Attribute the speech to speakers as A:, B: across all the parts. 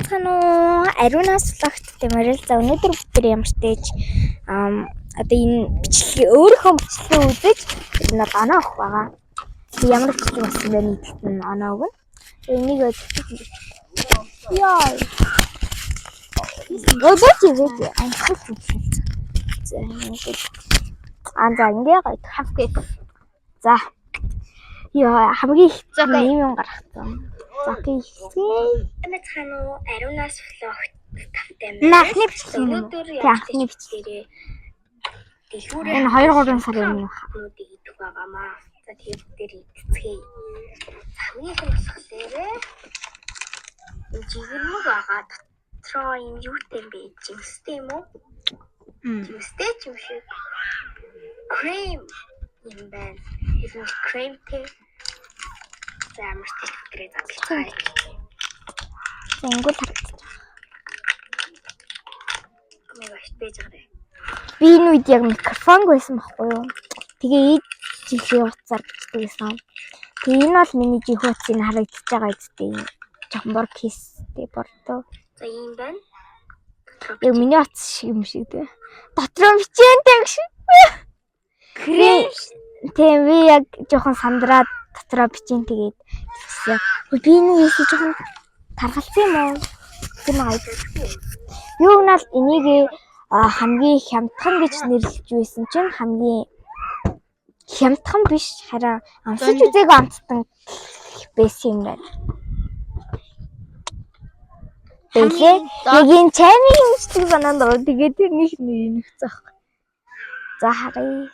A: Цаана уу ариунаас влогт морил за өнөөдөр бүгд ямар ч дэж одоо энэ бичлэгийг өөрийнхөө бичлэгээ үзэж энэ оноо авах байгаа. Би ямар бичлэг болсон бэ гэдэгт нь оноо өгнө. Энийг яа. Гөлөж анхлах юм. За ингээд за ингээ гоё хавгыг. За. Яа хамгийн их юм гаргацсан. За окей.
B: Эмэ цаана уу ариунаас влогт тавтай
A: мэн. Анхны бичлэг юм уу? Тий, анхны бичлэг. Энэ 2-3 сарын өмнө
B: хапнуудыг идэх байгаамаа. За тэгээд дээр идцгээе. Хамгийн их болохоор энэ жигэрмэг байгаа дотроо юм юутэй бэ? Жимстэй юм уу? Жимстэй ч юм шиг. Крем юм байна. Энэ кремтэй. За ямар ч хэлбэрээр задлаа.
A: Тэнгүүд татчих.
B: Гэмээс бэж байгаа.
A: Би энэ үед яг микрофон байсан байхгүй юу? Тэгээ жилийн утсаар бичдэгсэн. Тэгээ энэ бол миний жих утсыг харагдаж байгаа үстэй. Жохон бор кистэй бордоо.
B: За юм байна.
A: Яг миний утас шиг юм шиг дээ. Дотроо бичэнтэй юм шиг. Крем. Тэгээ би яг жохон сандраад дотроо бичэн тэгээд хэлсэн. Би энэ ийсээ жохон тархалсан юм уу? Тийм аа. Юу гэнэ энийг хамгийн хямдхан гэж нэрлэж байсан чинь хамгийн хямдхан биш харин амсаж үзээгүй амттан байсан юм байна. Тэгээ яг энэ чайны хэмждэг санаанд ороо тэгээд тэрнийх нь нөхцөх. За харъя.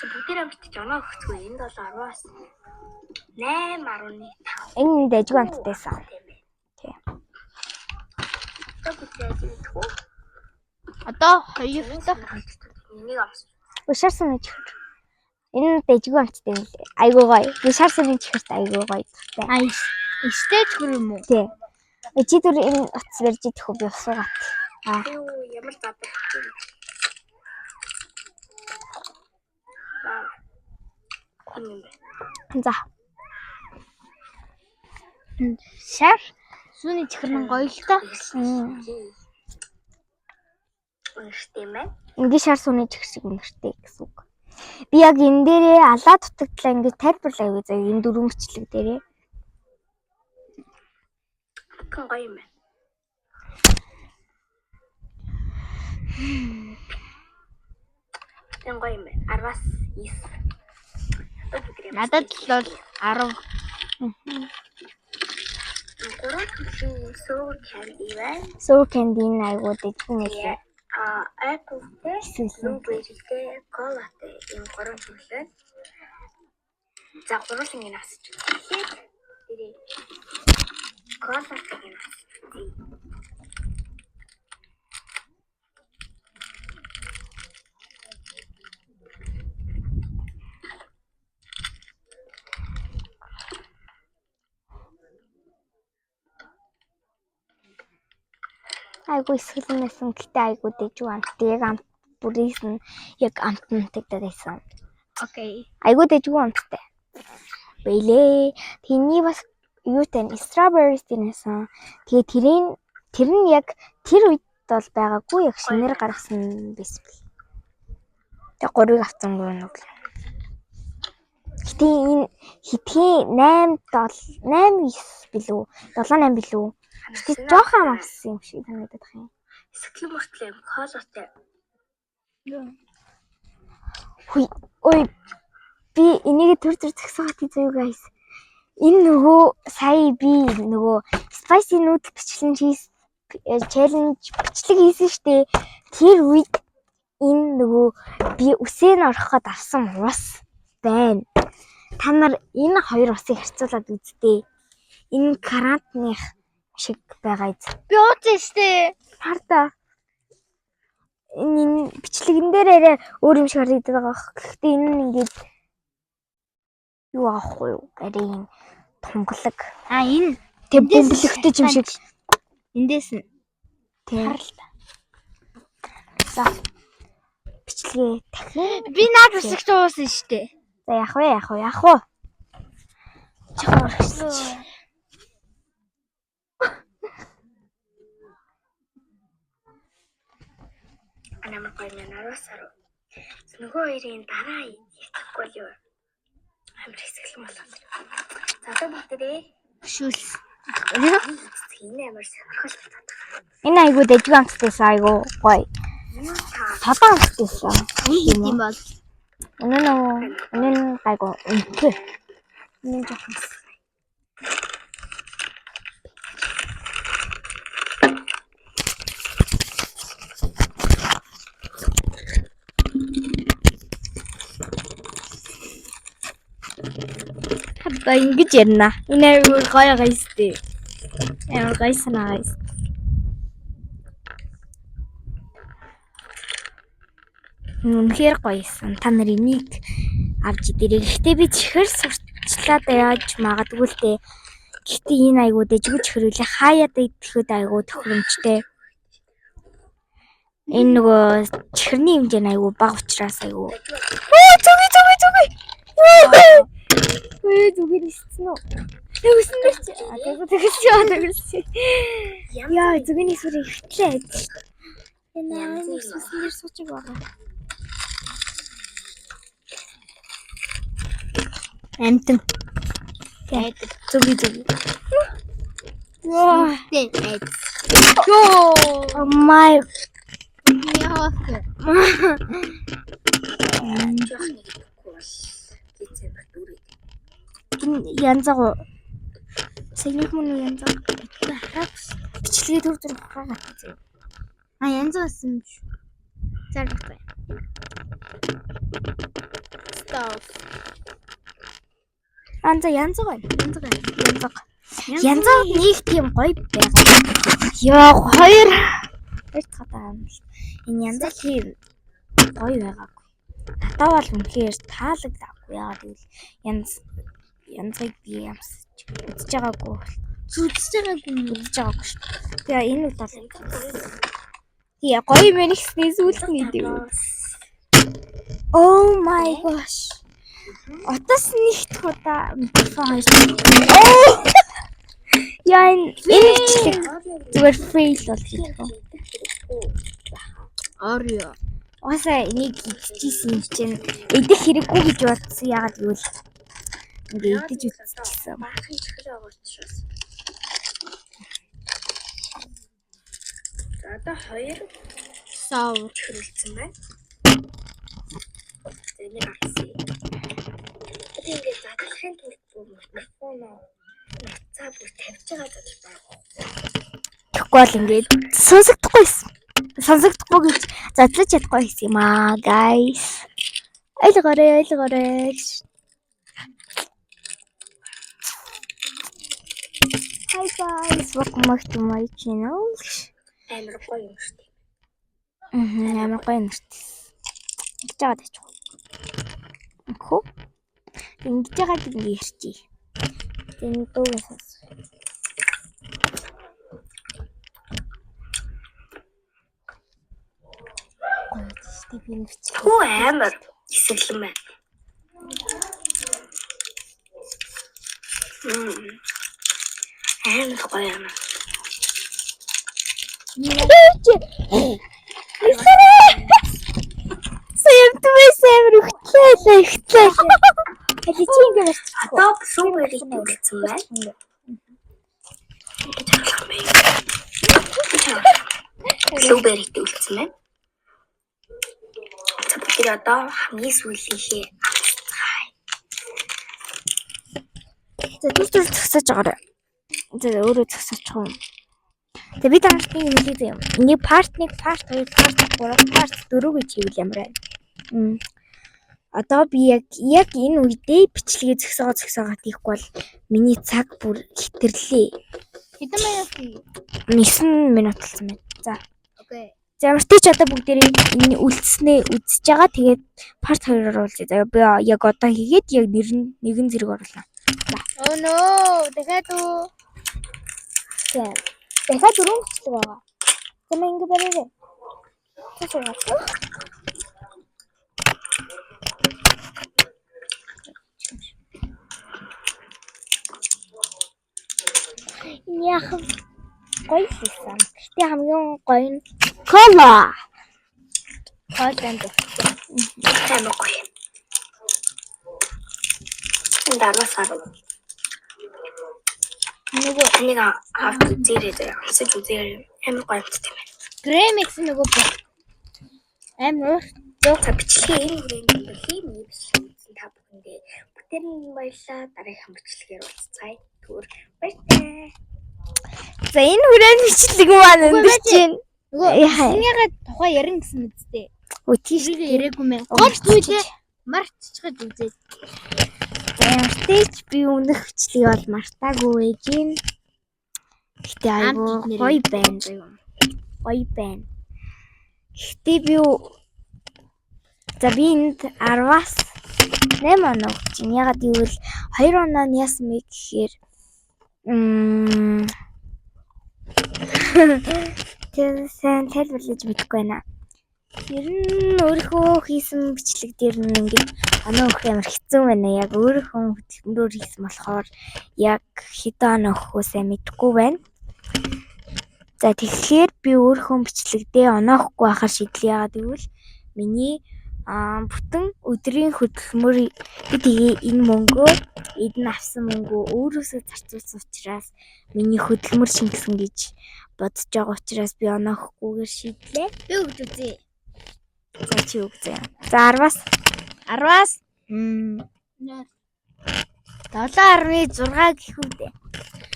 B: Бүгдээр амтж оноо өгцгөө энд бол 10-аас 8.5.
A: Энэ дэжгүй амттайсан. Тий.
B: Одоо 2 дахь энийг авсан.
A: Ушаарсан гэж хэр. Энэ дэжгүй амттай юм лээ. Айгуу гоё. Ушаарсан гэж хэрт айгуу гоё.
B: Аа, стейж хөр юм уу?
A: Тий. Чи түр энэ утас барьж идэх үү би усуугаад.
B: Юу ямар задаг юм.
A: За.
B: Шар сүүний чихэр нь гоё л та. Үнэртэй мэн.
A: Ингээ шар сууны чихэр шиг үнэртэй гэсэн үг. Би яг энэ дээрээ алаа дутагдлаа ингээ тайлбарлаа юу заа энэ дөрвөн бичлэг дээрээ.
B: Гэн гоё юм байна. Гэн гоё юм байна. 10-аас 9.
A: Надад л бол 10.
B: Гурван төрлийн суур candy байна.
A: Суур candy айгуу дэжгүй нэлээ.
B: Apple-тэй, blueberry-тэй, cola-тэй ийм гурван төрлөө. За гурван ингэ насч. Тэгээд cola-тэй насч.
A: Айгуу эсгэлэнэсэн гэтээ айгуу дэжгүй амттай яг амт бүрээс нь яг амтнуудтай байсан.
B: Окей.
A: Айгуу дэжгүй амттай. Бэлээ. Тэний бас юутай strawberries дийнэсэн. Тэгээ тэр нь яг тэр үед бол байгаагүй яг шинээр гаргасан байсан бэл. Тэгээ 3-ыг авсан гоо нүг. Гэтээ энэ хитгэн 8 9 билүү 7 8 билүү. Гэтээ жоохон амссан юм шиг санагдаад байна.
B: Сэтгэл мөртлөө юм коолотой.
A: Хүй ой би энийг төр згсаад хийзээ guys. Энэ нөгөө сая би нөгөө spicy noodle бичлэн cheese challenge бичлэг хийсэн штэ. Тэр үед энэ нөгөө би үсээ н ороход авсан ус байна. Та нар энэ хоёр усыг харьцуулаад үзтээ. Энэ карантных шиг байгаа эз.
B: Би уусан штэ.
A: Харта. Энэ бичлэгэн дээр арай өөр юм шиг харагдаад байгаа. Гэхдээ энэ нь ингээд юу аахгүй юу? Арай юм тунгалаг.
B: Энэ
A: тэг бөмбөлөгтэй юм шиг.
B: Эндээс нь
A: харалта. За. Бичлэгээ дахин
B: би наад үсэгч уусан штэ.
A: За яах вэ? Чухал.
B: амар гоё юм араасаар. Нөгөө хоёрын дараа итгэхгүй юу? Амар хэсэглэн болоод. За одоо бүгдээ
A: Шүлс.
B: энэ амар сонирхол татдаг.
A: Энэ айгуу дэжиг амтдээс айгуу гоё. Садан амтдээс.
C: Ийм бол
A: Энэ нь айгуу үнэтэй. Энэ жоохон хадаа ингэж ярина. Энэ айгуу гоё гайстэй. Амар гоё санаа гайс. Үнэхээр гоёсэн. Та нар энийг авч идэрэй. Гэхдээ би чихэр сурчлаад яаж магадгүй л дээ. Гэхдээ энэ айгуу дэжгүүч хөрүүлээ хаяад идэхэд айгуу тохиромжтой. Энэ нөгөө чихэрний хэмжээ нь айгуу бага учраас айгуу. Зүги. Зүгээр ниссэн үү? Тэгсэн дээр чи. Тэгсэн. Яа, зүгний сүр ихтлээ. Энэ ниссэн дээр сууж байгаа. Амтэн. Зүги. Яа. Ёо. Май.
C: яах вэ?
B: Жоохны итгэхгүй бол эцэг бүрээ.
A: Янзаг сэгнэх мөн янзаг бичлэгээ төр хараад байгаа.
C: Янз болсон юм шүү.
A: Зардаг.
C: Stop.
A: Янзаг байна. Янзаг нэг тийм гоё байгаа. Яа, хоёр хатаа юм шүү. Энэ янзаг тийм гоё байгаагүй. Надад бол үнэхээр таалагдаагүй. Яагаад гэвэл янзыг би ямсаж үзэж байгаагүй.
C: Зүдж байгаагүй
A: шүү. Тэгээ энэ удаа яа гоё юм ихсний зүйлс нь идэв. Oh my gosh. Отос нэгт удаа микрофон хайж. Яа энэ бичлэг зүгээр фейл бол хийх.
C: Орё.
A: Уусаа энийг идчихсэн юм чинь идэх хэрэггүй гэж бодсон. Яагаад гэвэл ингээ идэж үзчихсэн.
B: Баахын чихэр байгаа учраас. За одоо хоёр
C: Сав.
B: хөрөлцсөн байна. Энийг авсан. Тэгээд задлахын тулд микрофоноо цаа бүр тавьж байгаа гэж байна.
A: Тэгэхгүй бол ингээд сонсогдохгүй гэж задлаж чадахгүй байсан юм аа, guys. Ойлгоорой. Hi guys, welcome back to my channel.
B: Амар гоё юм шүү дээ.
A: Амар гоё юм шүү дээ. Ингэж байгаа тач. Хөө. Ингэж байгаа гэдэг ярьчих. Энэ дуугаас.
B: Хөө амар эсэглэн байна. Амар гоё юм.
A: Сэмтвэсээр ихтлээ. Хали чи ингэ байна.
B: Одоо супер идэлцэн байна. Супер идэлцэн байна. Тэр одоо хамгийн сүүлийнхээ
A: За түр зогсож байгаарай. За өөрөө зогсоочих юм. За би танарт нэг юм хэлээ юм. Ингээ part 1, part 2, part 3, part 4 гэж хийвэл ямар байна? Одоо би яг энэ үедээ бичлэгээ зогсоогоод хийхгүй бол миний цаг бүр хитэрлээ.
C: Хэдэн минут хий?
A: 9 минут болсон байна. За.
C: Окей.
A: За ямар ч ч одоо бүгдээрээ энэ үлдснээ үзэж байгаа. Тэгээд part 2-оор оруулъя. За би яг одоо хийгээд яг нэгэн зэрэг оруулаа.
C: Oh no, дахиад уу.
A: За. Дахиад 4 бичлэг байгаа. За мэн ингэ бариарай. Тэсээ. Яах вэ? Гоё хийсэн. Гэтэ хамгийн гоё нь кола.
C: Хоол банд.
B: Таймахгүй. Энд 10-аас 10.
C: Нөгөө
B: Энийг авч үзээрэй. Хасаж үзээрэй. Амар гоё амт тийм ээ.
C: Грэмикс нөгөө амар
B: За бичлэгээ энэ хүрээнд хийм юм бичлэг та бүхэндээ бүтээний баярлалаа. Дараагийн бичлэгээр уулзцаая. Түр баяртай.
A: За энэ хүрээнд бичлэг маань өндөж байна.
C: нөгөө
A: Яхаа.
C: синьяга тухай ярина гэсэн үстэй.
A: Өө тийш.
C: Тэрийг яриаггүй мэн. Гол зүйлээ марцчихад үзээд.
A: За ямарч би өмнөх бичлэг бол мартаагүй ээжин. Гэтэ айгүй гоё байна заяа. Гоё байна. Гэтэ би за би энд 10-аас 8 оноо өгч чинь. Ягаад гэвэл 2 оноо нь яасан бэ гэхээр тэр сайн тайлбарлаж мэдэхгүй байна. Тэр нь өөрийнхөө хийсэн бичлэг дээр нь ингээд оноо өгөх амар хэцүү байна. Яг өөрийнхөө хөтөлбөрөөр хийсэн болохоор яг хэдэн оноо өгөхөө сайн мэдэхгүй байна. За тэгэхээр би өөрийнхөө бичлэгдээ оноо өгөхгүй байхаар шийдлээ. Ягаад гэвэл миний бүтэн өдрийн хөдөлмөр би тэгээ энэ мөнгөө эдэн авсан мөнгөө өөрөөсөө зарцуулсан учраас миний хөдөлмөр шингэсэн гэж бодож байгаа учраас би оноо өгөхгүйгээр шийдлээ.
C: Би өгч үзье.
A: За чи үгзээ. За 10-аас 7.6 гэх үдэ.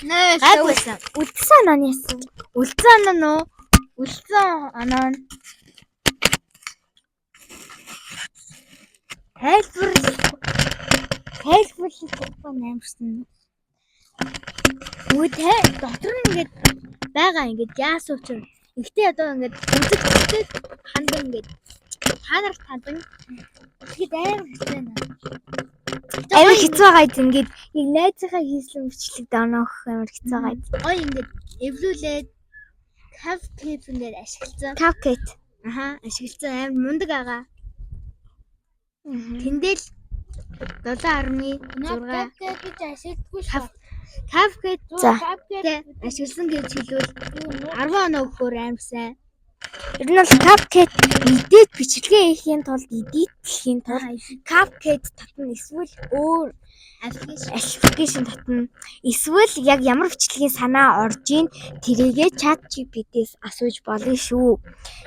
C: Наа
A: Гайгүй. Үлдсэн оноо нь яасан? Үлдсэн оноо нь тайлбарлахгүй нэмэрсэн.
C: Үгүй дотор нь ингээд байгаа ингээд яасан учраас ихтэй одоо ингээд үзэгчтэй хандан ингээд та нарт хандан тэгээд амар хэцүү байна.
A: Амар хэцүү байгаа ингээд яг найзынхаа хийсэн бичлэгт оноо өгөх амар хэцүү байгаа.
C: Гой ингээд эвлүүлээд CapCut ингээд ашигласан.
A: CapCut.
C: Ашигласан амар мундаг байгаа. Тэндэл 7.6 CapCut гэж ашигладгүй шүү. CapCut ашигласан гэж хэлвэл 10 оноо өгөхөөр амар сайн.
A: Ер нь бол CapCut edit бичлэгээ хийхийн тулд CapCut татна эсвэл өөр аппликейшн татна. Эсвэл яг ямар бичлэгийн санаа орж ийн тэрийгэ ChatGPT-с асууж болно шүү.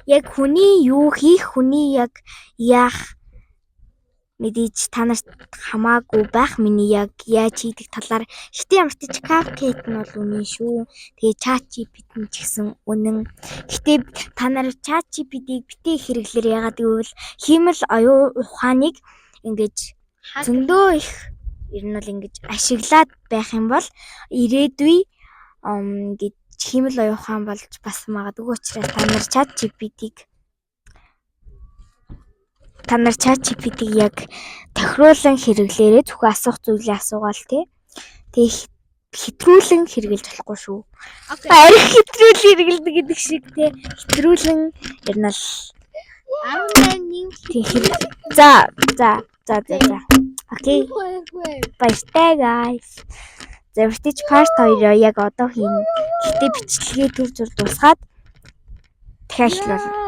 A: Яг хүний юу хийх, хүний яг яах мэдээж та нарт хамаагүй байх. Миний яг яаж хийдэг талаар гэтээ ямар ч CapCut нь бол үнэн шүү. Тэгээ ChatGPT нь ч гэсэн үнэн. Гэтээ та нар ChatGPT-г битээ хэрэглэр яагаад гэвэл хиймэл оюун ухааныг ингэж зөндөө их ер нь бол ингэж ашиглаад байх юм бол ирээдүй ингэж хиймэл оюун ухаан болж бас магадгүй учраас та нар ChatGPT-г яг тохируулан хэрэглээрэй. Зөвхөн асуух зүйлээ асуугаал тий. Тэгээ хэтрүүлэн хэрэглэж болохгүй шүү. Арих хэтрүүл хэрэглэдэг гэдэг шиг тий. Хэтрүүлэн ер нь л За. Окей. Баяртай guys. За битэж part 2 яг одоо хийнэ. Гэтэ бичлэгээ төр зур дуусгаад дахиад